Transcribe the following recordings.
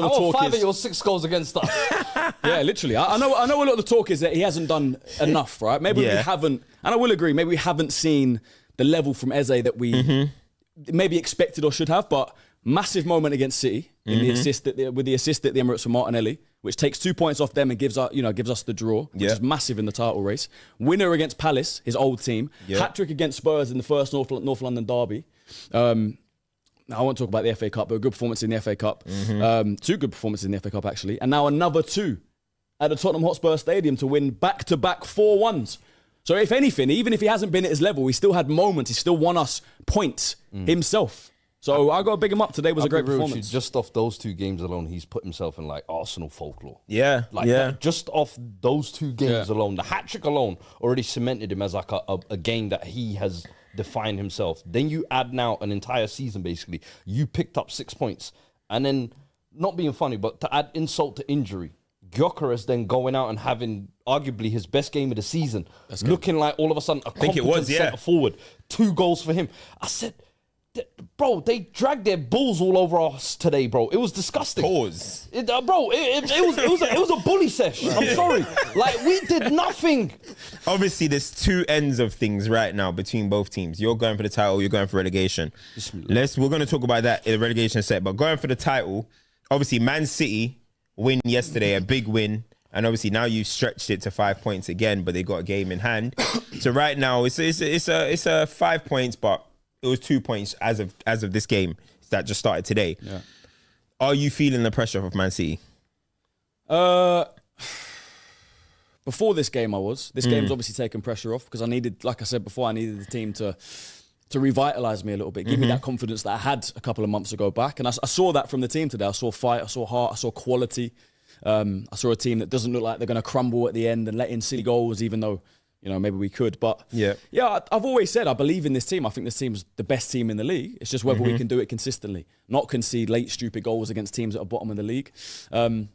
of the talk 5 is... of your 6 goals against us. Yeah, literally. I know a lot of the talk is that he hasn't done enough, right? Maybe we haven't, and I will agree, maybe we haven't seen the level from Eze that we maybe expected or should have, but massive moment against City in the assist with the assist at the Emirates for Martinelli, which takes 2 points off them and gives us the draw, which is massive in the title race. Winner against Palace, his old team. Hat-trick against Spurs in the first North London derby. I won't talk about the FA Cup, but a good performance in the FA Cup. 2 good performances in the FA Cup, actually. And now another 2 at the Tottenham Hotspur Stadium to win back-to-back 4-1s. So if anything, even if he hasn't been at his level, he still had moments. He still won us points himself. So I got to big him up. Today was a great performance. Just off those 2 games alone, he's put himself in like Arsenal folklore. Just off those 2 games alone, the hat-trick alone already cemented him as like a game that he has defined himself. Then you add now an entire season, basically. You picked up 6 points. And then, not being funny, but to add insult to injury, Gyokeres then going out and having arguably his best game of the season. Looking like all of a sudden a competent centre forward. 2 goals for him. I said... Bro, they dragged their balls all over us today, bro. It was disgusting. Pause. It was a bully sesh. I'm sorry. Like, we did nothing. Obviously, there's 2 ends of things right now between both teams. You're going for the title, you're going for relegation. We're going to talk about that in the relegation set, but going for the title, obviously, Man City win yesterday, a big win. And obviously now you've stretched it to 5 points again, but they got a game in hand. So right now it's a 5 points, but it was 2 points as of this game that just started today. Yeah. Are you feeling the pressure of Man City? Before this game, I was. This game's obviously taken pressure off because I needed, like I said before, I needed the team to revitalise me a little bit, give me that confidence that I had a couple of months ago back. And I saw that from the team today. I saw fight, I saw heart, I saw quality. I saw a team that doesn't look like they're going to crumble at the end and let in silly goals, even though, maybe we could. But yeah, I've always said I believe in this team. I think this team's the best team in the league. It's just whether we can do it consistently, not concede late, stupid goals against teams at the bottom of the league. And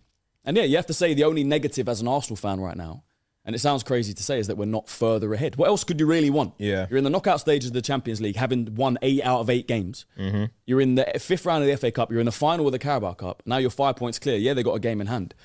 yeah, you have to say the only negative as an Arsenal fan right now, and it sounds crazy to say, is that we're not further ahead. What else could you really want? Yeah. You're in the knockout stages of the Champions League, having won 8 out of 8 games. You're in the 5th round of the FA Cup. You're in the final of the Carabao Cup. Now you're 5 points clear. Yeah, they got a game in hand.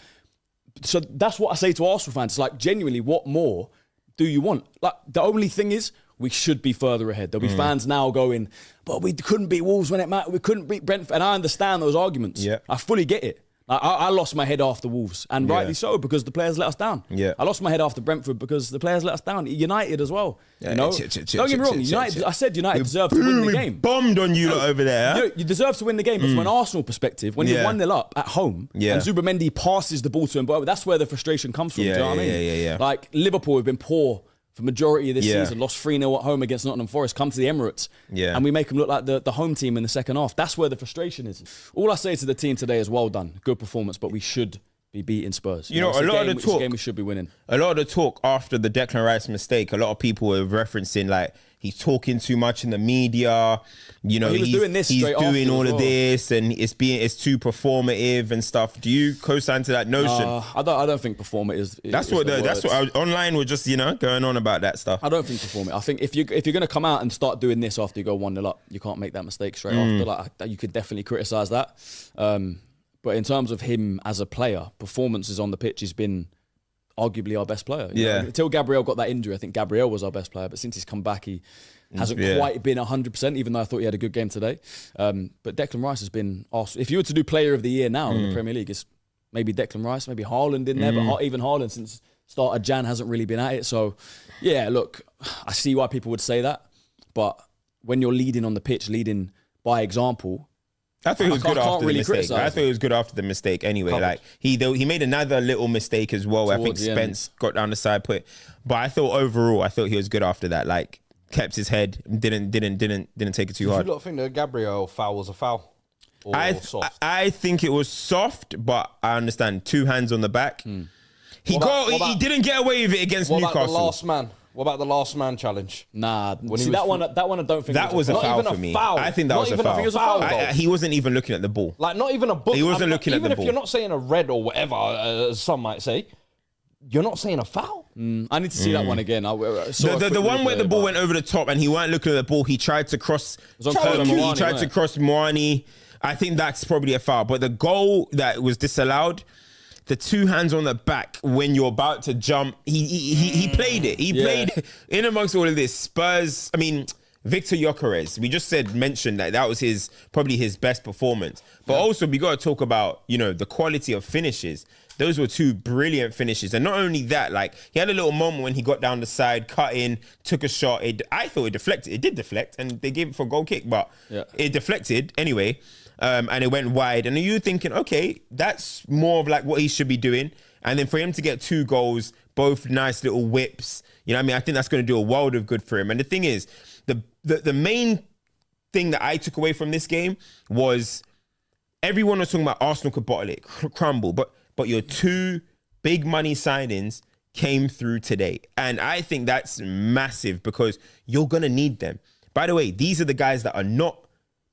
So that's what I say to Arsenal fans. It's like, genuinely, what more do you want? Like, the only thing is, we should be further ahead. There'll be fans now going, but we couldn't beat Wolves when it mattered. We couldn't beat Brentford. And I understand those arguments. Yeah. I fully get it. I lost my head after Wolves, and rightly so, because the players let us down. Yeah. I lost my head after Brentford because the players let us down. United as well. Don't get me wrong. United. I said United deserved to win the game. Bombed on you over there. You deserve to win the game, but from an Arsenal perspective, when you're 1-0 up at home and Zubimendi passes the ball to him, but that's where the frustration comes from. Do you know what I mean? Yeah. Like, Liverpool have been poor for majority of this season, lost 3-0 at home against Nottingham Forest, come to the Emirates, and we make them look like the home team in the second half. That's where the frustration is. All I say to the team today is, well done, good performance, but we should be beating Spurs. You know, a lot of the talk, game we should be winning. A lot of the talk after the Declan Rice mistake, a lot of people were referencing like he's talking too much in the media. You know, he's doing this. He's doing all of this, and it's too performative and stuff. Do you co-sign to that notion? I don't think performative is. That's what online were just going on about that stuff. I don't think performative. I think if you're going to come out and start doing this after you go 1-0 up, you can't make that mistake straight after. Like, you could definitely criticise that. But in terms of him as a player, performances on the pitch, he's been arguably our best player. You know? Until Gabriel got that injury, I think Gabriel was our best player. But since he's come back, he hasn't quite been 100%, even though I thought he had a good game today. But Declan Rice has been awesome. If you were to do player of the year now in the Premier League, it's maybe Declan Rice, maybe Haaland in there, but even Haaland since start of Jan hasn't really been at it. So, yeah, look, I see why people would say that. But when you're leading on the pitch, leading by example, I thought he was good after the mistake. I thought he was good after the mistake anyway. Like he made another little mistake as well. I think Spence got down the side put. But I thought overall, he was good after that. Like kept his head, didn't take it too hard. Did you not think that Gabriel foul was a foul? Or soft? I think it was soft, but I understand 2 hands on the back. He didn't get away with it against Newcastle. What about the last man? What about the last man challenge? Nah, see that one I don't think that was a foul for me. I think that was a foul. He wasn't even looking at the ball. Like not even a book. He wasn't looking at the ball. Even if you're not saying a red or whatever, as some might say, you're not saying a foul. I need to see that one again. The one where the ball went over the top and he weren't looking at the ball. He tried to cross. He tried to cross Moani. I think that's probably a foul. But the goal that was disallowed, the 2 hands on the back when you're about to jump, he played it. He played it. In amongst all of this, Spurs, Victor Gyokeres, we just mentioned that was probably his best performance. But also we got to talk about, the quality of finishes. Those were 2 brilliant finishes. And not only that, like, he had a little moment when he got down the side, cut in, took a shot. I thought it deflected. It did deflect, and they gave it for a goal kick, but it deflected anyway. And it went wide. And you're thinking, okay, that's more of like what he should be doing. And then for him to get 2 goals, both nice little whips, I think that's going to do a world of good for him. And the thing is, the main thing that I took away from this game was everyone was talking about Arsenal could bottle it, crumble, but your 2 big money signings came through today. And I think that's massive because you're going to need them. By the way, these are the guys that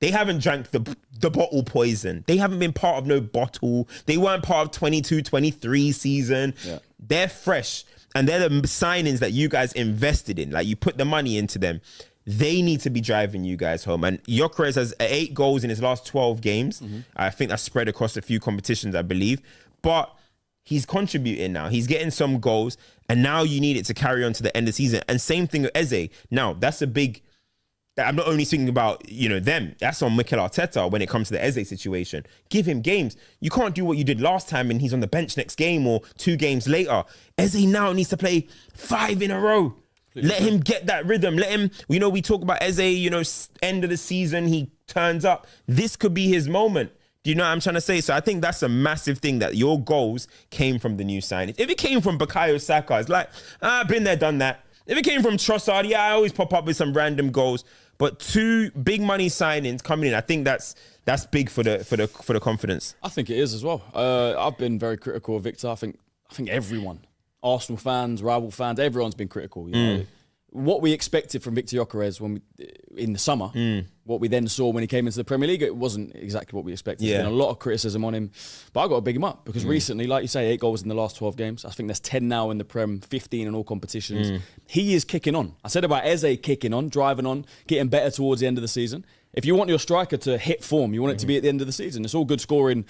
they haven't drank the bottle poison. They haven't been part of no bottle. They weren't part of 22-23 season. Yeah. They're fresh. And they're the signings that you guys invested in. Like, you put the money into them. They need to be driving you guys home. And Gyokeres has 8 goals in his last 12 games. Mm-hmm. I think that's spread across a few competitions, I believe. But he's contributing now. He's getting some goals. And now you need it to carry on to the end of the season. And same thing with Eze. Now, that's a big... I'm not only thinking about, them. That's on Mikel Arteta when it comes to the Eze situation. Give him games. You can't do what you did last time and he's on the bench next game or 2 games later. Eze now needs to play 5 in a row. Let him get that rhythm. Let him, we talk about Eze, end of the season, he turns up. This could be his moment. Do you know what I'm trying to say? So I think that's a massive thing that your goals came from the new signings. If it came from Bukayo Saka, it's like, I've been there, done that. If it came from Trossard, I always pop up with some random goals. But 2 big money signings coming in, I think that's big for the confidence. I think it is as well. I've been very critical of Victor. I think everyone, Arsenal fans, rival fans, everyone's been critical. What we expected from Victor Gyokeres in the summer, what we then saw when he came into the Premier League, it wasn't exactly what we expected. There's been a lot of criticism on him, but I got to big him up because recently, like you say, 8 goals in the last 12 games. I think there's 10 now in the Prem, 15 in all competitions. He is kicking on. I said about Eze kicking on, driving on, getting better towards the end of the season. If you want your striker to hit form, you want it to be at the end of the season. It's all good scoring.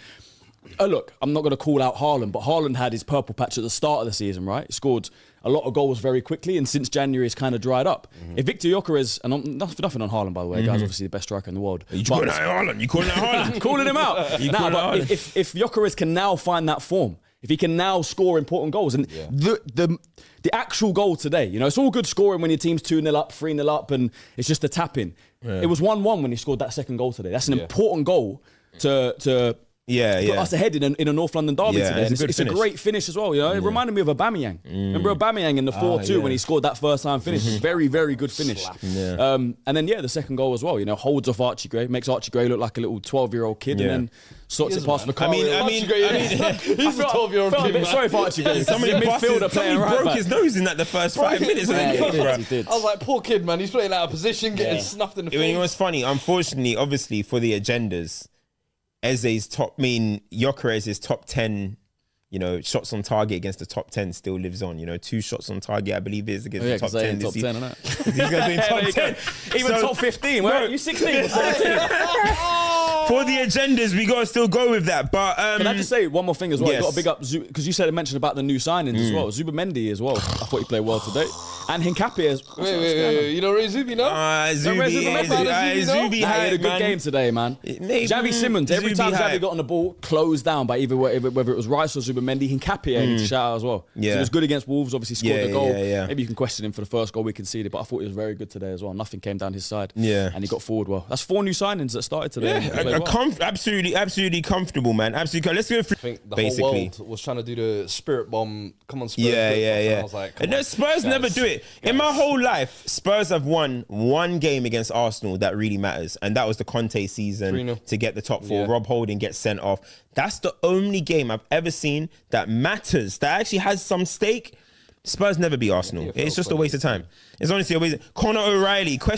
Look, I'm not going to call out Haaland, but Haaland had his purple patch at the start of the season, right? He scored a lot of goals very quickly, and since January, it's kind of dried up. If Victor Gyokeres, and I'm nothing on Haaland, by the way, guy's obviously the best striker in the world. You calling out Haaland? You calling out Haaland? Calling him out. If Gyokeres can now find that form, if he can now score important goals, and the actual goal today, it's all good scoring when your team's 2-0 up, 3-0 up, and it's just a tap-in. Yeah. It was 1-1 when he scored that second goal today. That's an important goal to put us ahead in a North London derby today. It's a great finish as well. It reminded me of Aubameyang. Remember Aubameyang in the 4-2 when he scored that first time finish? Very, very good finish. And then the second goal as well. Holds off Archie Gray, makes Archie Gray look like a little 12-year-old kid, and then slots it past Vicario. He's a 12-year-old kid. I'm sorry for Archie Gray. Somebody broke his nose in the first 5 minutes. He did. I was like, poor kid, man. He's playing out of position, getting snuffed in the face. It was funny. Unfortunately, obviously, for the agendas, Gyokeres' top 10, shots on target against the top 10 still lives on. 2 shots on target, I believe, is against the top 10. Top 10, isn't it? These guys doing top 10. Even top 15. Where are you 16 or 17? For the agendas, we got to still go with that. But can I just say one more thing as well? Yes. You got to big up because you mentioned about the new signings as well. Zubimendi as well. I thought he played well today. And Hincapié as well. Wait. You know Ray Zubi now? Zubi had a good game today, man. Xavi Simons, every time Xavi got on the ball, closed down by whether it was Rice or Zubimendi. Hincapié, I need to shout out as well. So he was good against Wolves, obviously scored the goal. Maybe you can question him for the first goal we conceded, but I thought he was very good today as well. Nothing came down his side. And he got forward well. That's 4 new signings that started today. Absolutely comfortable, man. Absolutely. Let's go through. I think the whole world was trying to do the spirit bomb. Come on, Spurs. Yeah. I was like, Spurs never do it. In my whole life, Spurs have won 1 game against Arsenal that really matters, and that was the Conte season 3-0. to get the top 4. Rob Holding gets sent off. That's the only game I've ever seen that matters, that actually has some stake. Spurs never beat Arsenal. It's just a waste of time. It's honestly a waste. Conor O'Reilly.